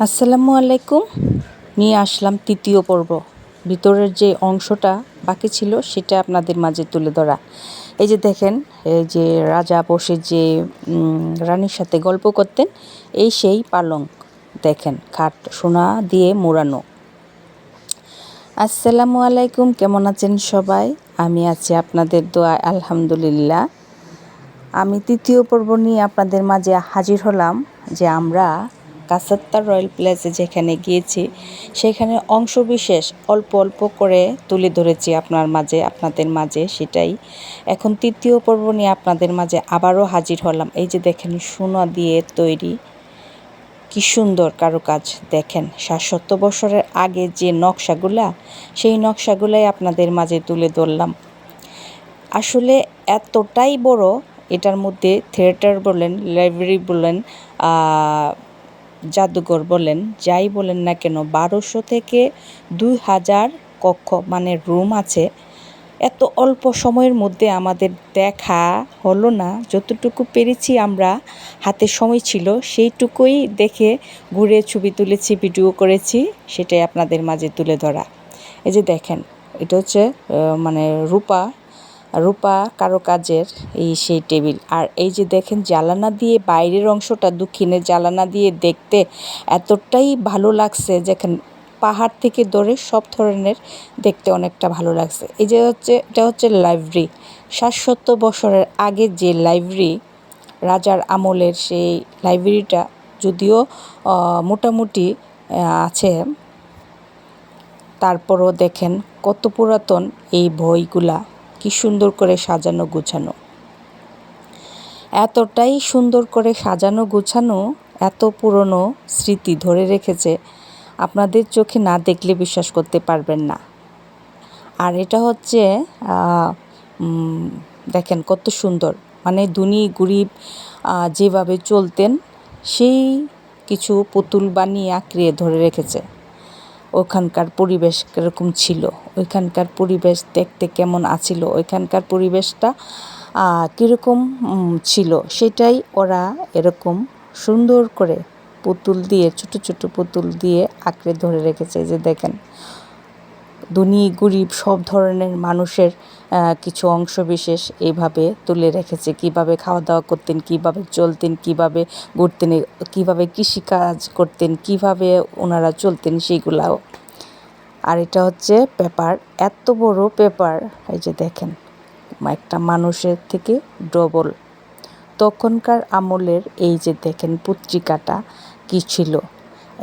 আসসালামু আলাইকুম। নিয়ে আসলাম তৃতীয় পর্ব। ভিতরের যে অংশটা বাকি ছিল সেটা আপনাদের মাঝে তুলে ধরা। এই যে দেখেন, এই যে রাজা বসে যে রানীর সাথে গল্প করতেন, এই সেই পালং। দেখেন, খাট সোনা দিয়ে মোড়ানো। আসসালামু আলাইকুম, কেমন আছেন সবাই? আমি আছি আপনাদের দোয়ায় আলহামদুলিল্লাহ। আমি তৃতীয় পর্ব নিয়ে আপনাদের মাঝে হাজির হলাম যে আমরা কাসাত্তার রয়্যাল প্লেসে যেখানে গিয়েছি সেখানে অংশবিশেষ অল্প অল্প করে তুলে ধরেছি আপনাদের মাঝে সেটাই এখন তৃতীয় পর্ব নিয়ে আপনাদের মাঝে আবারও হাজির হলাম। এই যে দেখেন, সোনা দিয়ে তৈরি কি সুন্দর কারুকাজ। দেখেন ৭০০ বছরের আগে যে নকশাগুলা, সেই নকশাগুলাই আপনাদের মাঝে তুলে ধরলাম। আসলে এতটাই বড়, এটার মধ্যে থিয়েটার বলেন, লাইব্রেরি বলেন, জাদুঘর বলেন, যাই বলেন না কেন, ১২০০ থেকে ২০০০ কক্ষ মানে রুম আছে। এত অল্প সময়ের মধ্যে আমাদের দেখা হলো না। যতটুকু পেরেছি আমরা, হাতে সময় ছিল সেইটুকুই দেখে ঘুরে ছবি তুলেছি, ভিডিও করেছি, সেটাই আপনাদের মাঝে তুলে ধরা। এই যে দেখেন, এটা হচ্ছে মানে রূপা কারুকাজের সেই টেবিল। আর এই যে দেখেন, জানালা দিয়ে বাইরের অংশটা, দক্ষিণের জানালা দিয়ে দেখতে এতটাই ভালো লাগছে, যেখানে পাহাড় থেকে ধরে সব ধরনের দেখতে অনেকটা ভালো লাগছে। এই যে এটা হচ্ছে লাইব্রেরি। ৭০০ বছরের আগে যে লাইব্রেরি, রাজার আমলের সেই লাইব্রেরিটা, যদিও মোটামুটি আছে, তারপরও দেখেন কত পুরাতন এই বইগুলা, কি সুন্দর করে সাজানো গোছানো। এতটাই সুন্দর করে সাজানো গোছানো, এত পুরনো স্মৃতি ধরে রেখেছে, আপনাদের চোখে না দেখলে বিশ্বাস করতে পারবেন না। আর এটা হচ্ছে দেখেন কত সুন্দর, মানে ধনী গরিব যেভাবে চলতেন সেই কিছু পুতুল বানিয়ে আঁকড়িয়ে ধরে রেখেছে। ওখানকার পরিবেশ কীরকম ছিল, ওইখানকার পরিবেশ দেখতে কেমন আছিল, ওইখানকার পরিবেশটা কীরকম ছিল, সেটাই ওরা এরকম সুন্দর করে পুতুল দিয়ে, ছোট ছোট পুতুল দিয়ে আঁকড়ে ধরে রেখেছে। যে দেখেন, ধনী গরিব সব ধরনের মানুষের কিছু অংশ বিশেষ এইভাবে তুলে রেখেছে। কিভাবে খাওয়া দাওয়া করতেন, কিভাবে চলতেন, কিভাবে ঘুরতেন, কিভাবে কৃষিকাজ করতেন, কিভাবে ওনারা চলতেন, সেইগুলাও। আর এটা হচ্ছে পেপার, এত বড় পেপার। এই যে দেখেন, একটা মানুষের থেকে ডবল। তখনকার আমলের এই যে দেখেন পত্রিকাটা কি ছিল।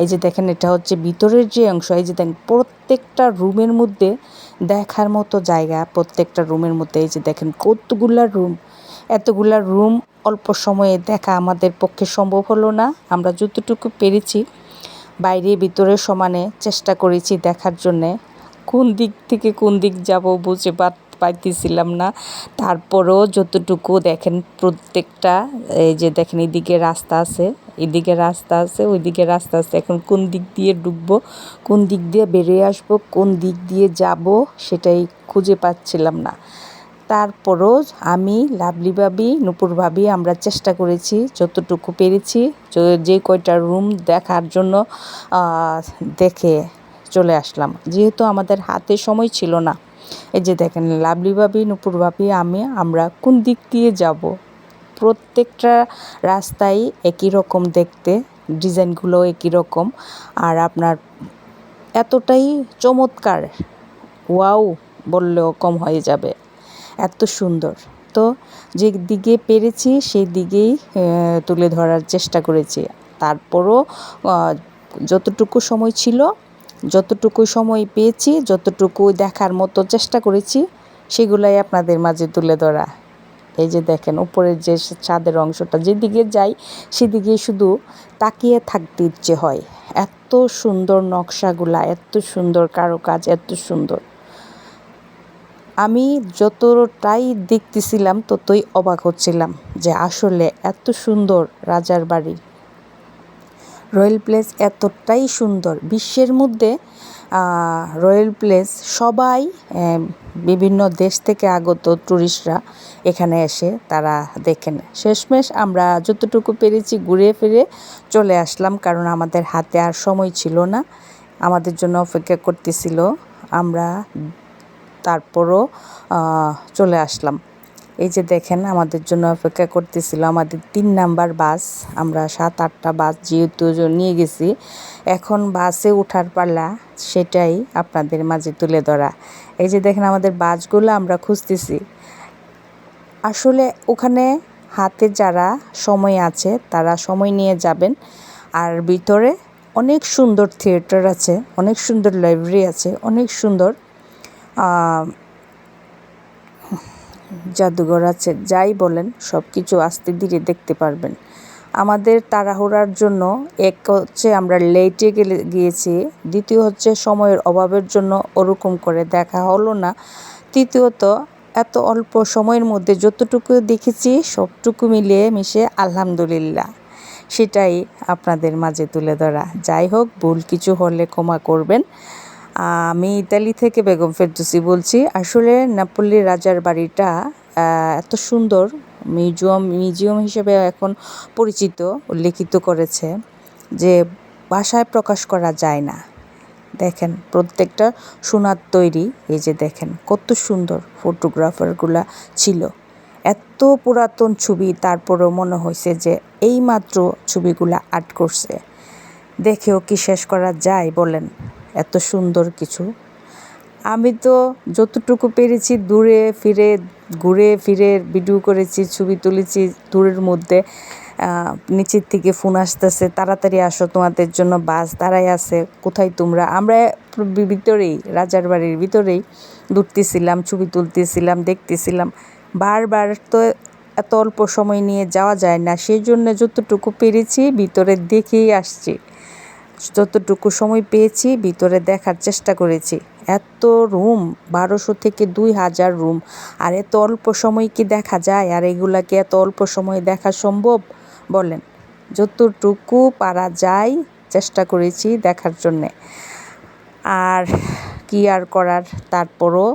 এই যে দেখেন, এটা হচ্ছে ভিতরের যে অংশ। এই যে দেখেন, প্রত্যেকটা রুমের মধ্যে দেখার মতো জায়গা, প্রত্যেকটা রুমের মধ্যে। এই যে দেখেন কতগুলা রুম, এতগুলা রুম অল্প সময়ে দেখা আমাদের পক্ষে সম্ভব হলো না। আমরা যতটুকু পেরেছি বাইরে ভিতরে সমানে চেষ্টা করেছি দেখার জন্যে। কোন দিক থেকে কোন দিক যাব বুঝে পাইতেছিলাম না। তারপরেও যতটুকু দেখেন, প্রত্যেকটা, এই যে দেখেন এদিকে রাস্তা আছে, এদিকে রাস্তা আছে, ওইদিকে রাস্তা আছে। এখন কোন দিক দিয়ে ঢুকবো, কোন দিক দিয়ে বেরিয়ে আসবো, কোন দিক দিয়ে যাব, সেটাই খুঁজে পাচ্ছিলাম না। তারপরও আমি, লাভলি ভাবি, নূপুর ভাবি, আমরা চেষ্টা করেছি যতটুকু পেরেছি, যে কয়টা রুম দেখার জন্য দেখে চলে আসলাম, যেহেতু আমাদের হাতে সময় ছিল না। এই যে দেখেন, লাভলি ভাবি, নূপুর ভাবি, আমরা কোন দিক দিয়ে যাব। প্রত্যেকটা রাস্তায় একই রকম দেখতে, ডিজাইনগুলো একই রকম। আর আপনার এতটাই চমৎকার, ওয়াও বললেও কম হয়ে যাবে, এত সুন্দর। তো যে দিকে পেরেছি সেই দিকেই তুলে ধরার চেষ্টা করেছি। তারপরও যতটুকু সময় ছিল, যতটুকু সময় পেয়েছি, যতটুকু দেখার মতো চেষ্টা করেছি, সেগুলাই আপনাদের মাঝে তুলে ধরা। এই যে দেখেন, উপরের যে ছাদের অংশটা, যেদিকে যাই সেদিকে শুধু তাকিয়ে থাকতে ইচ্ছে হয়। এত সুন্দর নকশাগুলা, এত সুন্দর কারুকাজ, এত সুন্দর। আমি যতটাই দেখতেছিলাম ততই অবাক হচ্ছিলাম যে আসলে এত সুন্দর রাজার বাড়ি। রয়্যাল প্লেস এতটাই সুন্দর, বিশ্বের মধ্যে রয়্যাল প্লেস সবাই বিভিন্ন দেশ থেকে আগত ট্যুরিস্টরা এখানে এসে তারা দেখেন। শেষমেশ আমরা যতটুকু পেরেছি ঘুরে ফিরে চলে আসলাম, কারণ আমাদের হাতে আর সময় ছিল না, আমাদের জন্য অপেক্ষা করতেছিল। আমরা তারপরও চলে আসলাম। এই যে দেখেন আমাদের জন্য অপেক্ষা করতেছিল আমাদের 3 নাম্বার বাস। আমরা 7-8টা বাস যেহেতু নিয়ে গেছি, এখন বাসে ওঠার পালা, সেটাই আপনাদের মাঝে তুলে ধরা। এই যে দেখেন আমাদের বাসগুলো আমরা খুঁজতেছি। আসলে ওখানে হাতে যারা সময় আছে তারা সময় নিয়ে যাবেন। আর ভিতরে অনেক সুন্দর থিয়েটার আছে, অনেক সুন্দর লাইব্রেরি আছে, অনেক সুন্দর জাদুঘর আছে। যাই বলেন সব কিছু আস্তে ধীরে দেখতে পারবেন। আমাদের তাড়াহুড়ার জন্য এক হচ্ছে আমরা লেটে গিয়েছি, দ্বিতীয় হচ্ছে সময়ের অভাবের জন্য ওরকম করে দেখা হলো না, তৃতীয়ত এত অল্প সময়ের মধ্যে যতটুকু দেখেছি সবটুকু মিলিয়ে মিশে আলহামদুলিল্লাহ, সেটাই আপনাদের মাঝে তুলে ধরা। যাই হোক, ভুল কিছু হলে ক্ষমা করবেন। আমি ইতালি থেকে বেগম ফেরদৌসী বলছি। আসলে নেপোলি রাজার বাড়িটা এত সুন্দর, মিউজিয়াম হিসেবে এখন পরিচিত, উল্লেখিত করেছে যে ভাষায় প্রকাশ করা যায় না। দেখেন প্রত্যেকটা সোনার তৈরি। এই যে দেখেন কত সুন্দর ফটোগ্রাফারগুলা ছিল। এত পুরাতন ছবি, তারপরেও মনে হয়েছে যে এইমাত্র ছবিগুলা আর্ট করছে। দেখেও কি শেষ করা যায় বলেন, এত সুন্দর কিছু। আমি তো যতটুকু পেরেছি ঘুরে ফিরে ভিডিও করেছি, ছবি তুলেছি। দূরের মধ্যে নিচের থেকে ফোন আসতেছে, তাড়াতাড়ি আসো, তোমাদের জন্য বাস দাঁড়ায় আছে, কোথায় তোমরা। আমরা ভিতরেই, রাজার বাড়ির ভিতরেই ঘুরতেছিলাম, ছবি তুলতেছিলাম, দেখতেছিলাম। বারবার তো এত অল্প সময় নিয়ে যাওয়া যায় না, সেই জন্য যতটুকু পেরেছি ভিতরে দেখেই আসছি। যতটুকু সময় পেয়েছি ভিতরে দেখার চেষ্টা করেছি। এত রুম, 1200 থেকে 2000 রুম, আর এত অল্প সময় কি দেখা যায়? আর এগুলাকে এত অল্প সময়ে দেখা সম্ভব বলেন? যতটুকু পারা যায় চেষ্টা করেছি দেখার জন্যে। আর কি আর করার, তারপরও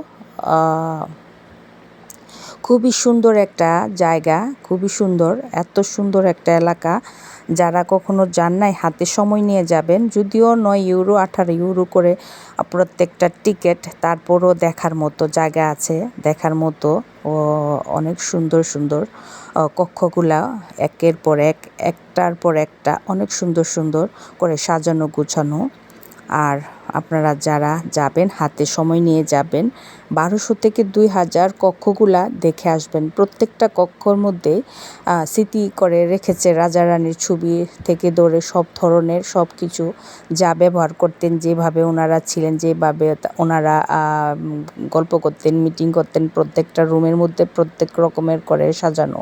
খুবই সুন্দর একটা জায়গা, খুবই সুন্দর, এত সুন্দর একটা এলাকা। যারা কখনো যান নাই হাতে সময় নিয়ে যাবেন। যদিও 9 ইউরো 18 ইউরো করে প্রত্যেকটা টিকিট, তারপরও দেখার মতো জায়গা আছে, দেখার মতো। অনেক সুন্দর সুন্দর কক্ষগুলা, একের পর একটার পর একটা অনেক সুন্দর সুন্দর করে সাজানো গুছানো। আর আপনারা যারা যাবেন হাতে সময় নিয়ে যাবেন, 1200 থেকে 2000 কক্ষগুলা দেখে আসবেন। প্রত্যেকটা কক্ষর মধ্যে স্মৃতি করে রেখেছে রাজা রানীর ছবি থেকে ধরে সব ধরনের সব কিছু, যা ব্যবহার করতেন, যেভাবে ওনারা ছিলেন, যেভাবে ওনারা গল্প করতেন, মিটিং করতেন, প্রত্যেকটা রুমের মধ্যে প্রত্যেক রকমের করে সাজানো।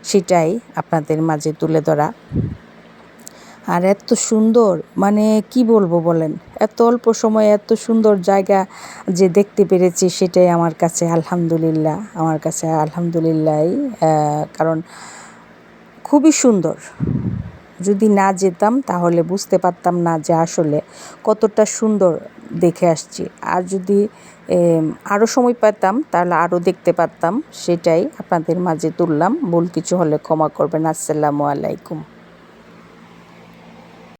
সেটাই আপনাদের মাঝে তুলে ধরা। আর এত সুন্দর, মানে কি বলবো বলেন, এত অল্প সময়ে এত সুন্দর জায়গা যে দেখতে পেরেছি, সেটাই আমার কাছে আলহামদুলিল্লাহ, আমার কাছে আলহামদুলিল্লাহই। কারণ খুবই সুন্দর। যদি না যেতাম তাহলে বুঝতে পারতাম না যে আসলে কতটা সুন্দর দেখে আসছি। আর যদি আরও সময় পেতাম তাহলে আরও দেখতে পারতাম। সেটাই আপনাদের মাঝে তুললাম। ভুল কিছু হলে ক্ষমা করবেন। আসসালামু আলাইকুম।